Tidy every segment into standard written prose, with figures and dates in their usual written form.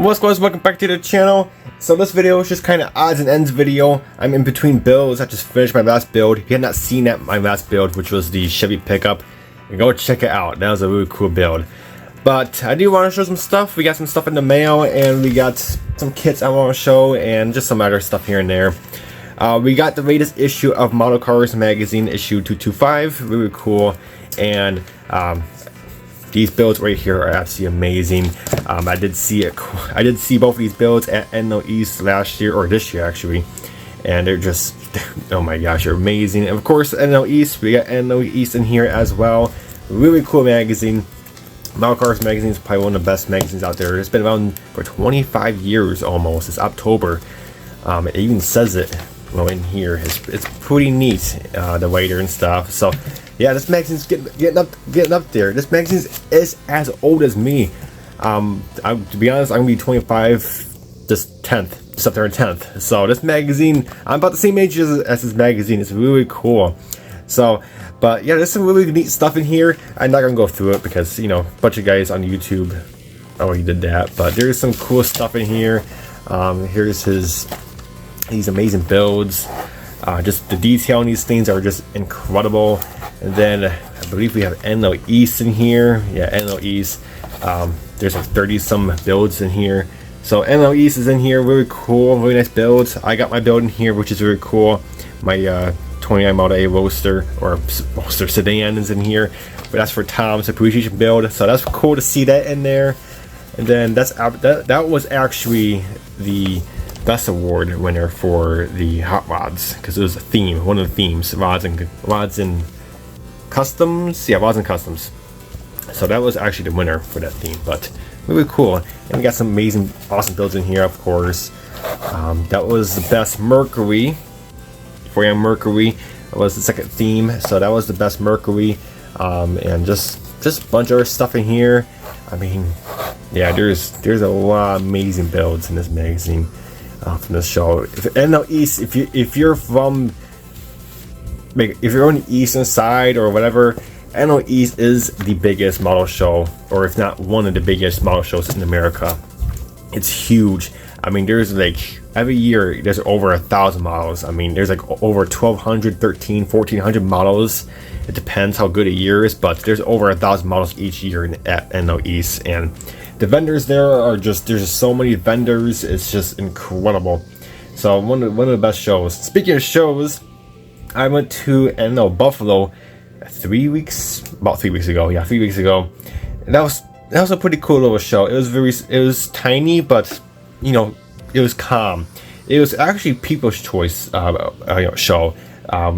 What's going on? Welcome back to the channel. So this video is just kind of odds and ends video. I'm in between builds. I just finished my last build. If you have not seen that, my last build, which was the Chevy pickup, go check it out. That was a really cool build. But I do want to show some stuff. We got some stuff in the mail, and we got some kits I want to show, and just some other stuff here and there. We got the latest issue of Model Cars Magazine, issue 225. Really cool. And these builds right here are absolutely amazing. I did see both of these builds at N.Y.S last year, or this year actually, and they're just, oh my gosh, they're amazing. And of course, N.Y.S, we got N.Y.S in here as well. Really cool magazine. Model Cars Magazine is probably one of the best magazines out there. It's been around for 25 years almost. It's October. It even says it in here. It's pretty neat, the writer and stuff. So yeah, this magazine's getting up there. This magazine is as old as me. To be honest, I'm gonna be 25 this 10th, September 10th. So this magazine, I'm about the same age as this magazine. It's really cool. So, but yeah, there's some really neat stuff in here. I'm not gonna go through it because, you know, a bunch of guys on YouTube already did that. But there's some cool stuff in here. Here's these amazing builds. Just the detail on these things are just incredible. And then I believe we have N.Y.S in here. Yeah, N.Y.S. There's like 30 some builds in here. So N.Y.S is in here. Really cool, really nice builds. I got my build in here, which is really cool. My 29 Model A Roadster sedan is in here. But that's for Tom's appreciation build. So that's cool to see that in there. And then that was actually the best award winner for the hot rods, because it was a theme, one of the themes, rods and customs. Yeah, rods and customs. So that was actually the winner for that theme. But really cool. And we got some amazing, awesome builds in here, of course. That was the best Mercury. 4am Mercury was the second theme, so that was the best Mercury. And just a bunch of other stuff in here. I mean, yeah, there's a lot of amazing builds in this magazine. From this show. N.Y.S, if you're on the eastern side or whatever, N.Y.S is the biggest model show, or if not one of the biggest model shows in America. It's huge. I mean, there's like every year there's over 1,000 models. I mean, there's like over 1,200, 1,300, 1,400 models. It depends how good a year is, but there's over 1,000 models each year at N.Y.S, and the vendors there are just, there's just so many vendors. It's just incredible. So one of the best shows. Speaking of shows, I went to Buffalo about 3 weeks ago. Yeah, 3 weeks ago. And that was a pretty cool little show. It was tiny, but you know, it was calm. It was actually People's Choice show,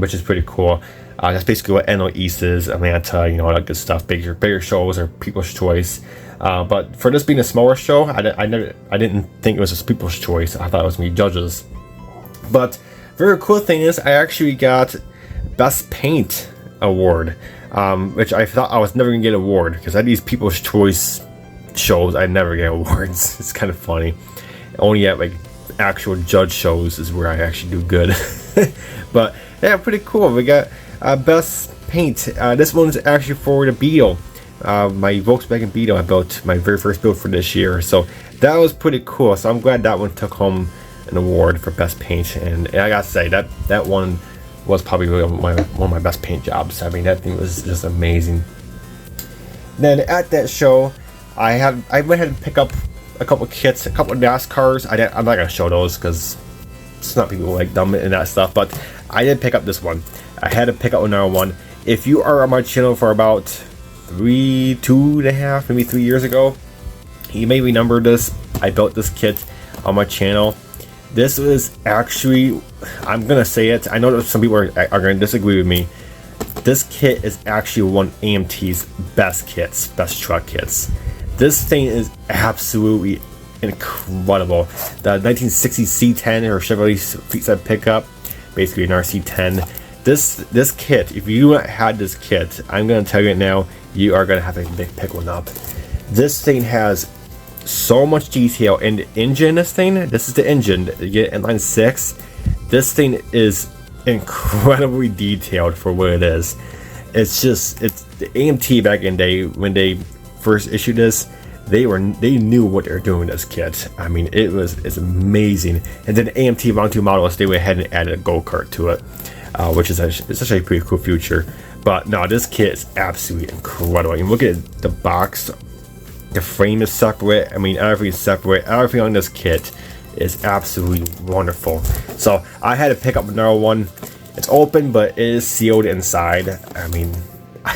which is pretty cool. That's basically what N.Y.S is, Atlanta, you know, all that good stuff. Bigger shows are People's Choice. But for this being a smaller show, I didn't think it was a People's Choice. I thought it was me judges. But very cool thing is, I actually got Best Paint award, which I thought I was never gonna get an award, because at these People's Choice shows I never get awards. It's kind of funny. Only at like actual judge shows is where I actually do good. But yeah, pretty cool. We got Best Paint. This one's actually for the Beetle. My Volkswagen Beetle. I built my very first build for this year, so that was pretty cool. So I'm glad that one took home an award for Best Paint, and I gotta say that one was probably one of my best paint jobs. I mean, that thing was just amazing. Then at that show, I went ahead and pick up a couple kits, a couple of NASCARs. I'm not gonna show those because it's not people like them and that stuff, but I did pick up this one. I had to pick up another one. If you are on my channel for about 2.5, maybe 3 years ago, you may remember this. I built this kit on my channel. This was actually, I'm gonna say it, I know that some people are gonna disagree with me. This kit is actually one of AMT's best truck kits. This thing is absolutely incredible. The 1960 C10 or Chevrolet Fleetside pickup, basically an RC10. This kit, if you had this kit, I'm gonna tell you right now, you are gonna have to pick one up. This thing has so much detail in the engine. This is the engine. You get inline 6. This thing is incredibly detailed for what it is. It's the AMT back in the day when they first issued this. they knew what they were doing with this kit. I mean, it's amazing. And then AMT Round 2 models, they went ahead and added a go-kart to it, which is actually a pretty cool feature. But no, this kit is absolutely incredible. You look at the box, the frame is separate. I mean, everything's separate. Everything on this kit is absolutely wonderful. So I had to pick up another one. It's open, but it is sealed inside. I mean, I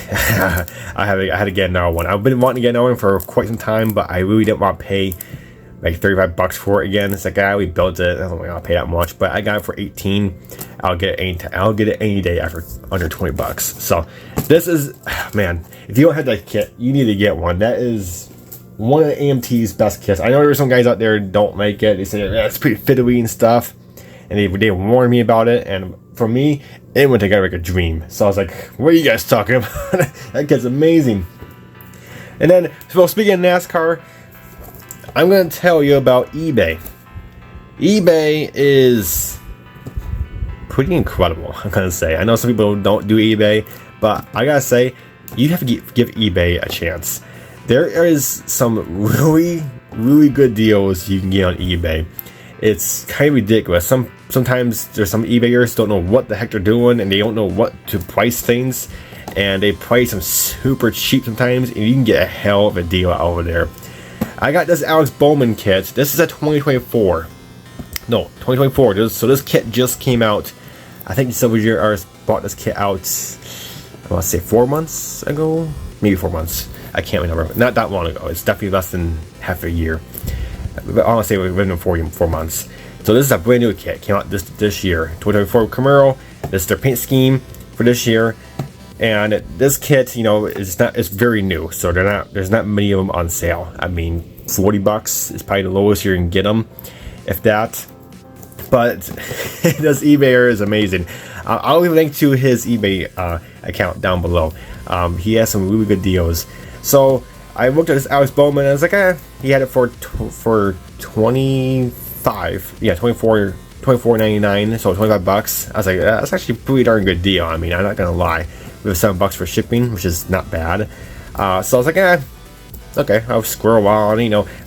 had to get another one. I've been wanting to get another one for quite some time, but I really didn't want to pay like 35 bucks for it again. It's like, we built it. I don't want to pay that much, but I got it for 18. I'll get it any day after under 20 bucks. So this is, man, if you don't have that kit, you need to get one. That is one of the AMT's best kits. I know there's some guys out there who don't like it. They say it's pretty fiddly and stuff, and they warned me about it. And for me, it went together like a dream. So I was like, what are you guys talking about? That kit's amazing. And then, so speaking of NASCAR, I'm going to tell you about eBay. eBay is pretty incredible, I'm going to say. I know some people don't do eBay, but I got to say, you have to give eBay a chance. There is some really, really good deals you can get on eBay. It's kind of ridiculous. Sometimes there's some eBayers don't know what the heck they're doing, and they don't know what to price things, and they price them super cheap sometimes, and you can get a hell of a deal over there. I got this Alex Bowman kit. This is a 2024. No, 2024. So this kit just came out. I think WGRs bought this kit out, I want to say 4 months ago? Maybe 4 months. I can't remember. Not that long ago. It's definitely less than half a year. I want to say within 4 months. So this is a brand new kit. Came out this year. 2024 Camaro. This is their paint scheme for this year. And this kit, it's very new. So there's not many of them on sale. I mean, 40 bucks is probably the lowest you can get them, if that. But this eBayer is amazing. I'll leave a link to his eBay account down below. He has some really good deals. So I looked at this Alex Bowman and I was like, he had it for 25, yeah, 24.99, so 25 bucks. I was like, that's actually a pretty darn good deal. I mean, I'm not gonna lie. We have 7 bucks for shipping, which is not bad. So I was like, okay, I'll scroll on.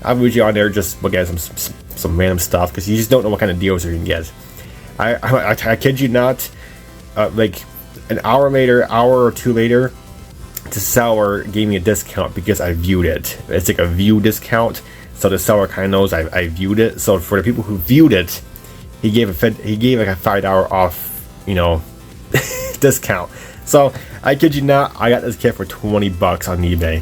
I'm usually on there just look at some random stuff because you just don't know what kind of deals you can get. I kid you not, like an hour or two later, the seller gave me a discount because I viewed it. It's like a view discount, so the seller kind of knows I viewed it. So for the people who viewed it, he gave like a $5 off, discount. So I kid you not, I got this kit for 20 bucks on eBay,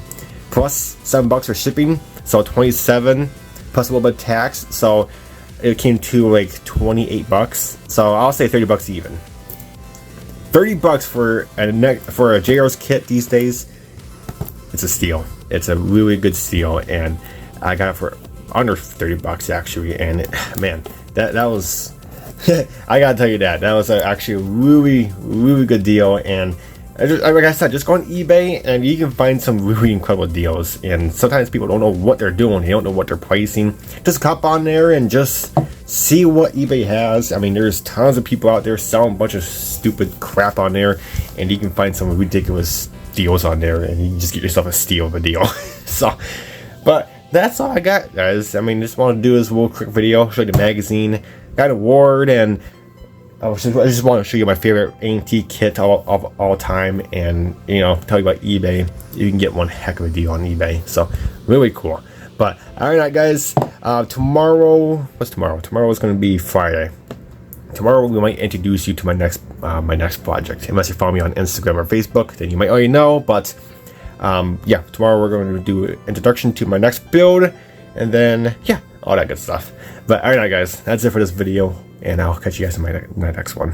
plus 7 bucks for shipping, so 27 plus a little bit of tax. So it came to like 28 bucks. So I'll say 30 bucks even. 30 bucks for a JR's kit these days, it's a steal. It's a really good steal, and I got it for under 30 bucks actually. And man, that was I gotta tell you that was actually a really, really good deal. And like I said, just go on eBay and you can find some really incredible deals. And sometimes people don't know what they're doing, they don't know what they're pricing. Just hop on there and just see what eBay has. I mean, there's tons of people out there selling a bunch of stupid crap on there, and you can find some ridiculous deals on there, and you can just get yourself a steal of a deal. So, but that's all I got, guys. I mean, just want to do this little quick video, show you the magazine, got an award, and I just want to show you my favorite AMT kit of all time, and tell you about eBay. You can get one heck of a deal on eBay. So really cool. But alright guys, tomorrow, what's tomorrow? Tomorrow is going to be Friday. Tomorrow we might introduce you to my next project. Unless you follow me on Instagram or Facebook, then you might already know. But yeah, tomorrow we're going to do an introduction to my next build, and then yeah, all that good stuff. But alright guys, that's it for this video, and I'll catch you guys in my next one.